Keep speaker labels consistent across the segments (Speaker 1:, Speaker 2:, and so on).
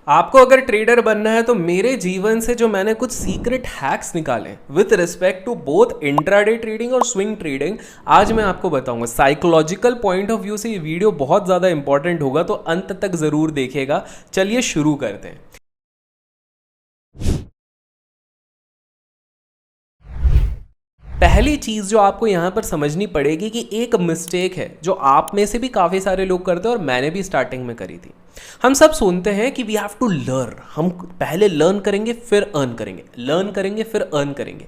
Speaker 1: आपको अगर ट्रेडर बनना है तो मेरे जीवन से जो मैंने कुछ सीक्रेट हैक्स निकाले with respect to both intraday trading और स्विंग ट्रेडिंग, आज मैं आपको बताऊंगा। साइकोलॉजिकल पॉइंट ऑफ व्यू से ये वीडियो बहुत ज़्यादा इंपॉर्टेंट होगा, तो अंत तक ज़रूर देखेगा। चलिए शुरू करते हैं। पहली चीज़ जो आपको यहाँ पर समझनी पड़ेगी कि एक मिस्टेक है जो आप में से भी काफ़ी सारे लोग करते हैं और मैंने भी स्टार्टिंग में करी थी। हम सब सुनते हैं कि वी हैव टू लर्न, हम पहले लर्न करेंगे फिर अर्न करेंगे, लर्न करेंगे फिर अर्न करेंगे।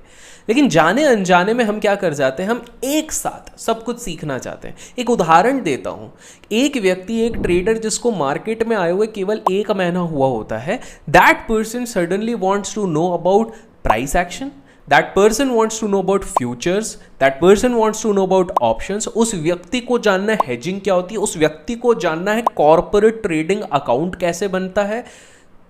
Speaker 1: लेकिन जाने अनजाने में हम क्या कर जाते हैं, हम एक साथ सब कुछ सीखना चाहते हैं। एक उदाहरण देता हूँ। एक व्यक्ति, एक ट्रेडर जिसको मार्केट में आए हुए केवल 1 महीना हुआ होता है, that person suddenly wants to know about price action, that person wants to know about futures, that person wants to know about options। उस व्यक्ति को जानना है हेजिंग क्या होती है, उस व्यक्ति को जानना है कॉर्पोरेट ट्रेडिंग अकाउंट कैसे बनता है,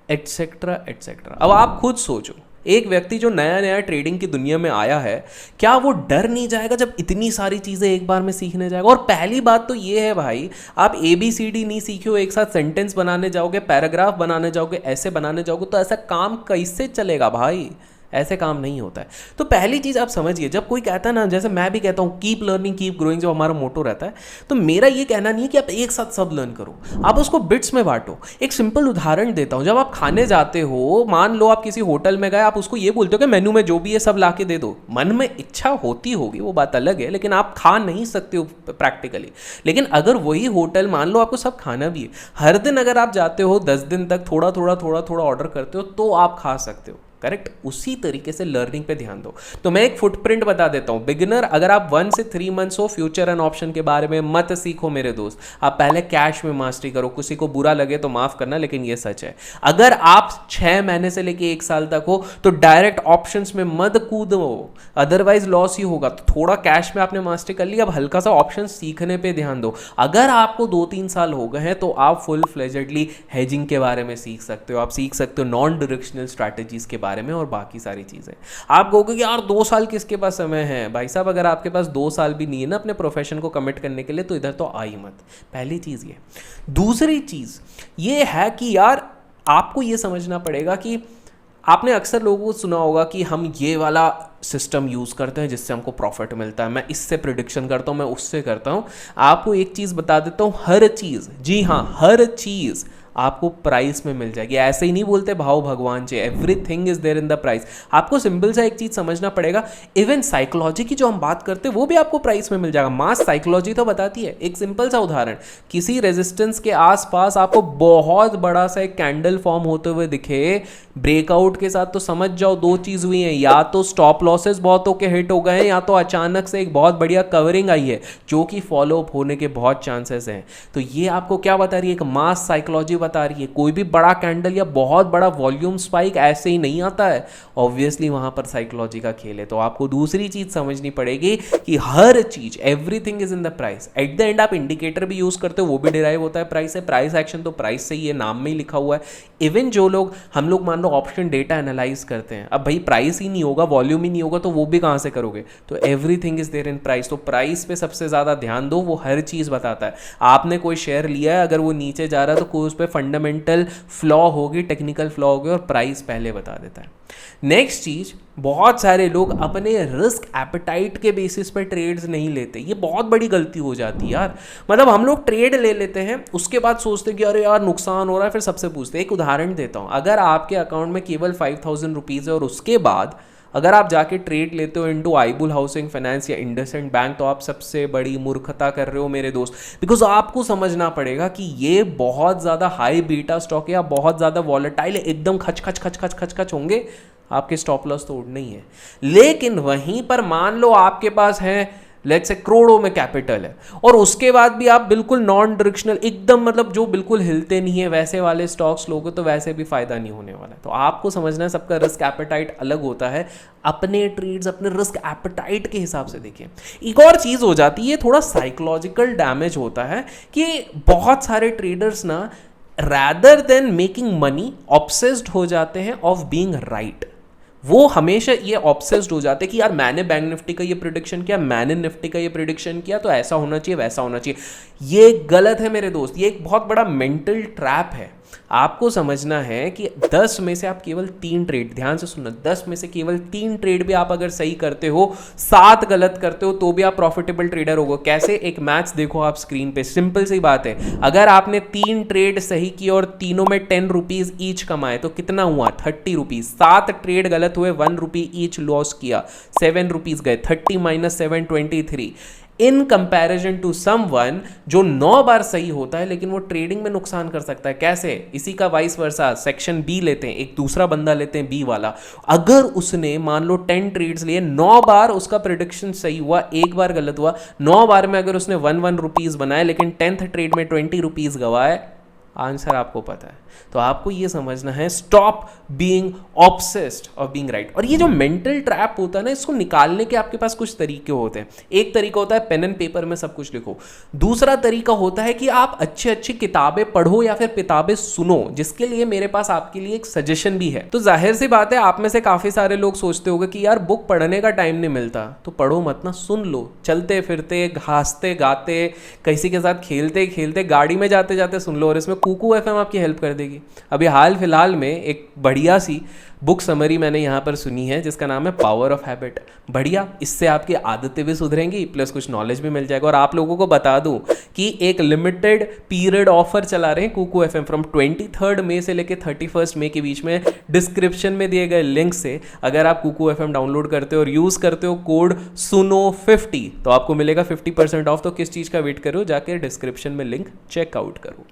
Speaker 1: एटसेट्रा एटसेट्रा। अब आप खुद सोचो, एक व्यक्ति जो नया नया ट्रेडिंग की दुनिया में आया है, क्या वो डर नहीं जाएगा जब इतनी सारी चीज़ें एक बार में सीखने जाएगा? और पहली बात तो ये है भाई, आप ABCD नहीं सीखे हो, एक साथ सेंटेंस बनाने जाओगे, पैराग्राफ बनाने जाओगे, ऐसे बनाने जाओगे, तो ऐसा काम कैसे चलेगा भाई? ऐसे काम नहीं होता है। तो पहली चीज़ आप समझिए, जब कोई कहता है ना, जैसे मैं भी कहता हूँ कीप लर्निंग कीप ग्रोइंग, जो हमारा मोटो रहता है, तो मेरा ये कहना नहीं है कि आप एक साथ सब लर्न करो, आप उसको बिट्स में बांटो। एक सिंपल उदाहरण देता हूँ। जब आप खाने जाते हो, मान लो आप किसी होटल में गए, आप उसको ये बोलते हो कि मेनू में जो भी है सब ला के दे दो। मन में इच्छा होती होगी, वो बात अलग है, लेकिन आप खा नहीं सकते हो प्रैक्टिकली। लेकिन अगर वही होटल, मान लो आपको सब खाना भी है, हर दिन अगर आप जाते हो 10 दिन तक थोड़ा थोड़ा ऑर्डर करते हो, तो आप खा सकते हो। करेक्ट। उसी तरीके से लर्निंग पे ध्यान दो। तो मैं एक फुटप्रिंट बता देता हूं। बिगिनर, अगर आप 1 से 3 मंथ्स हो, फ्यूचर एंड ऑप्शन के बारे में मत सीखो मेरे दोस्त। आप पहले कैश में मास्टरी करो। किसी को बुरा लगे तो माफ करना, लेकिन ये सच है। अगर आप 6 महीने से लेके 1 साल तक हो तो डायरेक्ट ऑप्शंस में मत कूदो, अदरवाइज लॉस ही होगा। तो थोड़ा कैश में आपने मास्टरी कर ली, अब हल्का सा ऑप्शन सीखने पे ध्यान दो। अगर आपको 2-3 साल हो गए हैं तो आप फुल फ्लेजेडली हेजिंग के बारे में सीख सकते हो। आप सीख सकते हो नॉन डायरेक्शनल स्ट्रैटेजीज के बारे में और बाकी सारी चीजें। आप कहोगे कि यार 2 साल किसके पास समय है? भाई साहब, अगर आपके पास 2 साल भी नहीं है ना अपने प्रोफेशन को कमिट करने के लिए, तो इधर तो आई मत। पहली चीज ये। दूसरी चीज ये है कि यार आपको ये समझना पड़ेगा कि आपने अक्सर लोगों को सुना होगा कि हम ये वाला सिस्टम यूज़ करते हैं जिससे हमको प्रॉफिट मिलता है, मैं इससे प्रिडिक्शन करता हूँ, मैं उससे करता हूँ। आपको एक चीज़ बता देता हूँ, हर चीज़, जी हाँ, हर चीज़ आपको प्राइस में मिल जाएगी। ऐसे ही नहीं बोलते भाव भगवान चे, everything is there in the price. आपको सिंपल सा एक चीज समझना पड़ेगा, इवन साइकोलॉजी की जो हम बात करते हैं वो भी आपको प्राइस में मिल जाएगा। मास साइकोलॉजी तो बताती है। एक सिंपल सा उदाहरण, किसी रेजिस्टेंस के आसपास आपको बहुत बड़ा सा एक कैंडल फॉर्म होते हुए दिखे, ब्रेकआउट के साथ, तो समझ जाओ 2 चीज हुई हैं, या तो स्टॉप लॉसेस बहुत होके हिट हो गए हैं, या तो अचानक से एक बहुत बढ़िया कवरिंग आई है जो कि फॉलो अप होने के बहुत चांसेस हैं। तो ये आपको क्या बता रही है? एक मास साइकोलॉजी बता रही है। कोई भी बड़ा कैंडल या बहुत बड़ा वॉल्यूम स्पाइक ऐसे ही नहीं आता है, ऑब्वियसली वहां पर साइकोलॉजी का खेल है। तो आपको दूसरी चीज समझनी पड़ेगी कि हर चीज, everything is in the price. At the end आप इंडिकेटर भी यूज करते हो, वो भी डिराइव होता है प्राइस से। प्राइस एक्शन तो प्राइस से ही है, नाम में ही लिखा हुआ है। इवन जो लोग, हम लोग मान लो ऑप्शन डेटा एनालाइज करते हैं, अब भाई प्राइस ही नहीं होगा, वॉल्यूम ही नहीं होगा, तो वो भी कहां से करोगे? तो everything is there in price. तो प्राइस पे सबसे ज्यादा ध्यान दो, वो हर चीज बताता है। आपने कोई शेयर लिया है, अगर वो नीचे जा रहा है तो कोई उस पर फंडामेंटल फ्लॉ होगी, टेक्निकल फ्लॉ होगी, और प्राइस पहले बता देता है। नेक्स्ट चीज, बहुत सारे लोग अपने रिस्क एपेटाइट के बेसिस पे ट्रेड्स नहीं लेते। ये बहुत बड़ी गलती हो जाती है यार। मतलब हम लोग ट्रेड ले लेते हैं, उसके बाद सोचते हैं कि अरे यार नुकसान हो रहा है, फिर सबसे पूछते हैं। एक उदाहरण देता हूं, अगर आपके अकाउंट में केवल 5000 रुपीज है और उसके बाद अगर आप जाके ट्रेड लेते हो इनटू आईबुल हाउसिंग फाइनेंस या इंडसइंड बैंक, तो आप सबसे बड़ी मूर्खता कर रहे हो मेरे दोस्त। बिकॉज आपको समझना पड़ेगा कि ये बहुत ज़्यादा हाई बीटा स्टॉक है या बहुत ज़्यादा वॉलेटाइल है, एकदम खच खच खच खच खच खच होंगे, आपके स्टॉप लॉस तो उड़ने ही है। लेकिन वहीं पर मान लो आपके पास है, लेट्स से करोड़ों में कैपिटल है, और उसके बाद भी आप बिल्कुल नॉन डायरेक्शनल, एकदम मतलब जो बिल्कुल हिलते नहीं है वैसे वाले स्टॉक्स लोगे, तो वैसे भी फायदा नहीं होने वाला है। तो आपको समझना है, सबका रिस्क एपेटाइट अलग होता है। अपने ट्रेड्स अपने रिस्क एपेटाइट के हिसाब से देखिए। एक और चीज हो जाती है, थोड़ा साइकोलॉजिकल डैमेज होता है कि बहुत सारे ट्रेडर्स ना, rather than making money, obsessed हो जाते हैं ऑफ बीइंग राइट। वो हमेशा ये ऑब्सेस्ड हो जाते कि यार मैंने बैंक निफ्टी का ये प्रिडिक्शन किया, मैंने निफ्टी का ये प्रिडिक्शन किया, तो ऐसा होना चाहिए, वैसा होना चाहिए। ये गलत है मेरे दोस्त, ये एक बहुत बड़ा मेंटल ट्रैप है। आपको समझना है कि 10 में से आप केवल 3 ट्रेड, ध्यान से सुनना, 10 में से केवल 3 ट्रेड भी आप अगर सही करते हो, 7 गलत करते हो तो भी आप प्रॉफिटेबल ट्रेडर होगे। कैसे? एक मैच देखो आप स्क्रीन पे, सिंपल सी बात है। अगर आपने 3 ट्रेड सही किए और तीनों में 10 रुपीज ईच कमाए तो कितना हुआ? 30 रुपीज। 7 ट्रेड गलत हुए, 1 रुपी ईच लॉस किया, 7 रुपीज गए। 30 minus 7 23। In comparison to someone जो 9 बार सही होता है लेकिन वो ट्रेडिंग में नुकसान कर सकता है। कैसे? इसी का वाइस वर्सा, सेक्शन बी लेते हैं, एक दूसरा बंदा लेते हैं बी वाला। अगर उसने मान लो 10 ट्रेड्स लिए, 9 बार उसका प्रेडिक्शन सही हुआ, 1 बार गलत हुआ, 9 बार में अगर उसने 1 रुपीज बनाए लेकिन 10th ट्रेड में 20 रुपीज गवाए, आंसर आपको पता है। तो आपको ये समझना है, stop being obsessed of being right. और ये जो मेंटल ट्रैप होता है ना, इसको निकालने के आपके पास कुछ तरीके होते हैं। एक तरीका होता है पेन एंड पेपर में सब कुछ लिखो। दूसरा तरीका होता है कि आप अच्छी अच्छी किताबें पढ़ो या फिर किताबें सुनो, जिसके लिए मेरे पास आपके लिए एक सजेशन भी है। तो जाहिर सी बात है, आप में से काफी सारे लोग सोचते होंगे कि यार बुक पढ़ने का टाइम नहीं मिलता, तो पढ़ो मत ना, सुन लो। चलते फिरते, हंसते गाते, किसी के साथ खेलते खेलते, गाड़ी में जाते जाते सुन लो। और इसमें कुकू एफएम आपकी हेल्प कर देगी। अभी हाल फिलहाल में एक बढ़िया सी बुक समरी मैंने यहाँ पर सुनी है जिसका नाम है पावर ऑफ हैबिट। बढ़िया, इससे आपकी आदतें भी सुधरेंगी प्लस कुछ नॉलेज भी मिल जाएगा। और आप लोगों को बता दूं कि एक लिमिटेड पीरियड ऑफर चला रहे हैं कुकू एफएम फ्रॉम 23 मई से लेकर 31 मई के बीच में। डिस्क्रिप्शन में दिए गए लिंक से अगर आप कुकू एफएम डाउनलोड करते हो और यूज करते हो कोड सुनो50 तो आपको मिलेगा 50% ऑफ। तो किस चीज का वेट करो, जाके डिस्क्रिप्शन में लिंक चेकआउट करो।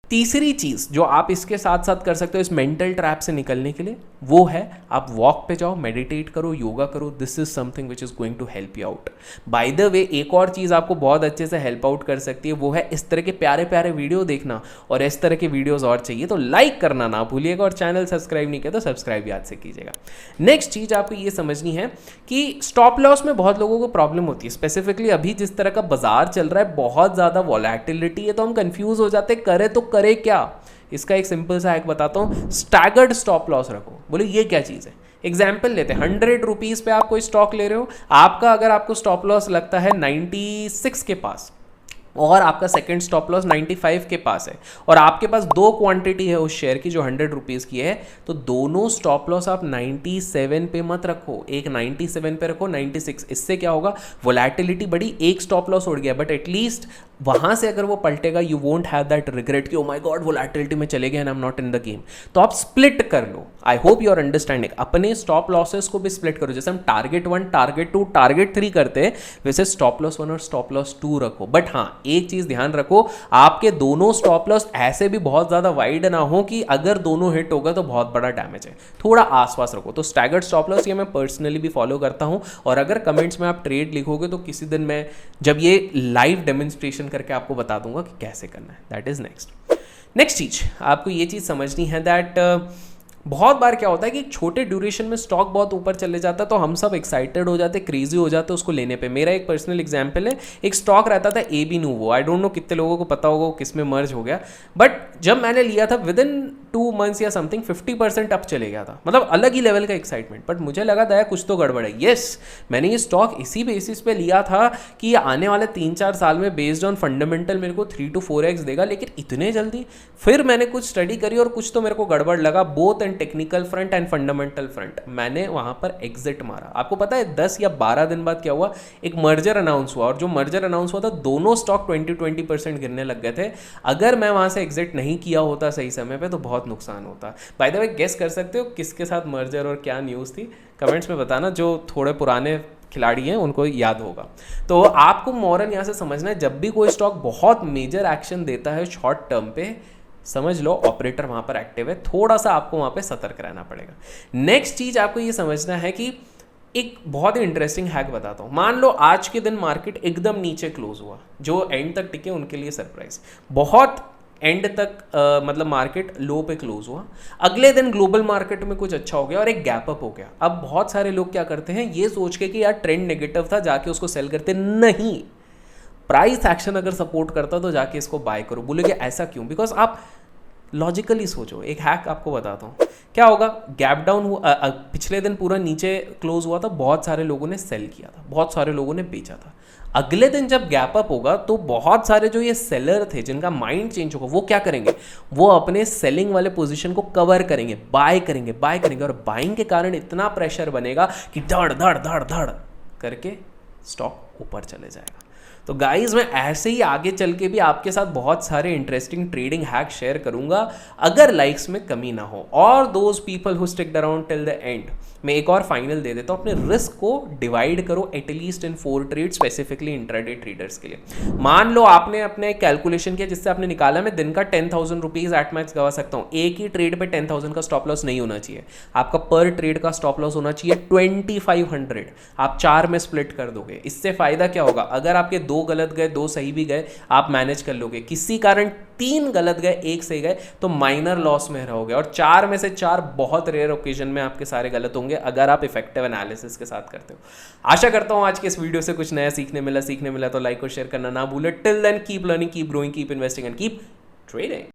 Speaker 1: तीसरी चीज जो आप इसके साथ साथ कर सकते हो इस मेंटल ट्रैप से निकलने के लिए, वो है आप वॉक पे जाओ, मेडिटेट करो, योगा करो। This is something which is going to help you out. By the way, एक और चीज आपको बहुत अच्छे से हेल्प आउट कर सकती है, वो है इस तरह के प्यारे प्यारे वीडियो देखना। और इस तरह के वीडियोस और चाहिए तो लाइक करना ना भूलिएगा, और चैनल सब्सक्राइब नहीं किया तो सब्सक्राइब याद से कीजिएगा। नेक्स्ट चीज आपको ये समझनी है कि स्टॉप लॉस में बहुत लोगों को प्रॉब्लम होती है। स्पेसिफिकली अभी जिस तरह का बाजार चल रहा है, बहुत ज्यादा वॉलेटिलिटी है, तो हम कंफ्यूज हो जाते हैं, करे तो करे क्या। इसका एक सिंपल सा हैक बताता हूं, स्टैगर्ड स्टॉप लॉस रखो। बोले ये क्या चीज है? एग्जाम्पल लेते हैं, 100 रुपीज पे आप कोई स्टॉक ले रहे हो, आपका अगर आपको स्टॉप लॉस लगता है 96 के पास और आपका सेकंड स्टॉप लॉस 95 के पास है, और आपके पास 2 क्वांटिटी है उस शेयर की जो 100 रुपीज़ की है, तो दोनों स्टॉप लॉस आप 97 पे मत रखो, एक 97 पे रखो, 96। इससे क्या होगा, वोलेटिलिटी बढ़ी, एक स्टॉप लॉस उड़ गया, बट एटलीस्ट वहां से अगर वो पलटेगा you won't have that regret कि ओ माय गॉड वोलेटिलिटी में चले गए and I am not in the game. तो आप स्प्लिट कर लो। I hope you are understanding. अपने स्टॉप लॉसेस को भी स्प्लिट करो। जैसे हम टारगेट 1, टारगेट 2, टारगेट 3 करते हैं, वैसे स्टॉप लॉस 1 और स्टॉप लॉस 2 रखो। बट हाँ, एक चीज ध्यान रखो, आपके दोनों स्टॉप लॉस ऐसे भी बहुत ज्यादा वाइड ना हो कि अगर दोनों हिट होगा तो बहुत बड़ा डैमेज है। थोड़ा आसपास रखो। तो स्टैगर्ड स्टॉप लॉस ये मैं पर्सनली भी फॉलो करता हूं, और अगर कमेंट्स में आप ट्रेड लिखोगे तो किसी दिन मैं जब ये लाइव डेमोन्स्ट्रेशन करके आपको बता दूंगा कि कैसे करना है। दैट इज नेक्स्ट चीज आपको ये चीज समझनी है दैट बहुत बार क्या होता है कि एक छोटे ड्यूरेशन में स्टॉक बहुत ऊपर चले जाता है तो हम सब एक्साइटेड हो जाते, क्रेजी हो जाते उसको लेने पे। मेरा एक पर्सनल एग्जांपल है, एक स्टॉक रहता था AB Nuvo। I don't know कितने लोगों को पता होगा किस में मर्ज हो गया, बट जब मैंने लिया था विद इन 2 मंथ्स या समथिंग 50% अप चले गया था। मतलब अलग ही लेवल का एक्साइटमेंट। बट मुझे लगा था कुछ तो गड़बड़ है। येस, मैंने ये स्टॉक इसी बेसिस पे लिया था कि आने वाले 3-4 साल में बेस्ड ऑन फंडामेंटल मेरे को 3 to 4x देगा, लेकिन इतने जल्दी। फिर मैंने कुछ स्टडी करी और कुछ तो मेरे को गड़बड़ लगा, both and technical front end fundamental front. मैंने वहां पर एग्जिट मारा। आपको पता है 10 या 12 दिन बाद क्या हुआ, एक मर्जर अनाउंस हुआ, और जो मर्जर अनाउंस हुआ था दोनों स्टॉक 20% गिरने लग गए थे। अगर मैं वहां से एग्जिट नहीं किया होता सही समय पे तो बहुत नुकसान होता। बाय द वे, गेस कर सकते हो किसके साथ मर्जर और क्या न्यूज़ थी? कमेंट्स में बताना, जो थोड़े पुराने खिलाड़ी हैं उनको याद होगा। तो आपको मॉरल यहाँ से समझना है, जब भी कोई स्टॉक बहुत मेजर एक्शन देता है शॉर्ट टर्म पे, समझ लो ऑपरेटर वहां पर एक्टिव है, थोड़ा सा आपको वहां पे सतर्क रहना पड़ेगा। नेक्स्ट चीज आपको ये समझना है कि एक बहुत ही इंटरेस्टिंग हैक बताता हूं। मान लो आज के दिन मार्केट एकदम नीचे क्लोज हुआ, जो एंड तक टिके उनके लिए सरप्राइज, बहुत एंड तक मतलब मार्केट लो पे क्लोज हुआ। अगले दिन ग्लोबल मार्केट में कुछ अच्छा हो गया और एक गैप अप हो गया। अब बहुत सारे लोग क्या करते हैं, ये सोच के कि यार ट्रेंड नेगेटिव था, जाके उसको सेल करते। नहीं, प्राइस एक्शन अगर सपोर्ट करता तो जाके इसको बाय करो। बोलोगे ऐसा क्यों? बिकॉज आप लॉजिकली सोचो। एक हैक आपको बताता हूँ, क्या होगा, गैप डाउन हुआ, पिछले दिन पूरा नीचे क्लोज हुआ था, बहुत सारे लोगों ने सेल किया था, बहुत सारे लोगों ने बेचा था। अगले दिन जब गैप अप होगा तो बहुत सारे जो ये सेलर थे जिनका माइंड चेंज होगा वो क्या करेंगे, वो अपने सेलिंग वाले पोजीशन को कवर करेंगे, बाय करेंगे और बाइंग के कारण इतना प्रेशर बनेगा कि धड़ धड़ धड़ धड़ करके स्टॉक ऊपर चले जाएगा। तो गाइज मैं ऐसे ही आगे चल के भी आपके साथ बहुत सारे इंटरेस्टिंग ट्रेडिंग हैक शेयर करूंगा अगर लाइक्स में कमी ना हो। और those people who sticked around till the end, मैं एक और फाइनल दे देता हूँ, अपने रिस्क को डिवाइड करो at least in 4 trade, specifically intraday traders के लिए। मान लो आपने अपने कैलकुलेशन किया जिससे आपने निकाला मैं दिन का 10,000 रुपीज एट मैक्स गवा सकता हूँ। एक ही ट्रेड पे 10,000 का स्टॉप लॉस नहीं होना चाहिए, आपका पर ट्रेड का स्टॉप लॉस होना चाहिए 2500। आप 4 में स्प्लिट कर दोगे। इससे फायदा क्या होगा, अगर आपके 2 गलत गए 2 सही भी गए आप मैनेज कर लोगे, किसी कारण 3 गलत गए 1 सही गए तो माइनर लॉस में रहोगे। और 4 में से 4 बहुत रेयर ओकेजन में आपके सारे गलत होंगे अगर आप इफेक्टिव एनालिसिस के साथ करते हो। आशा करता हूं आज के इस वीडियो से कुछ नया सीखने मिला तो लाइक और शेयर करना ना भूले। Till then keep learning, keep growing, keep investing and keep trading.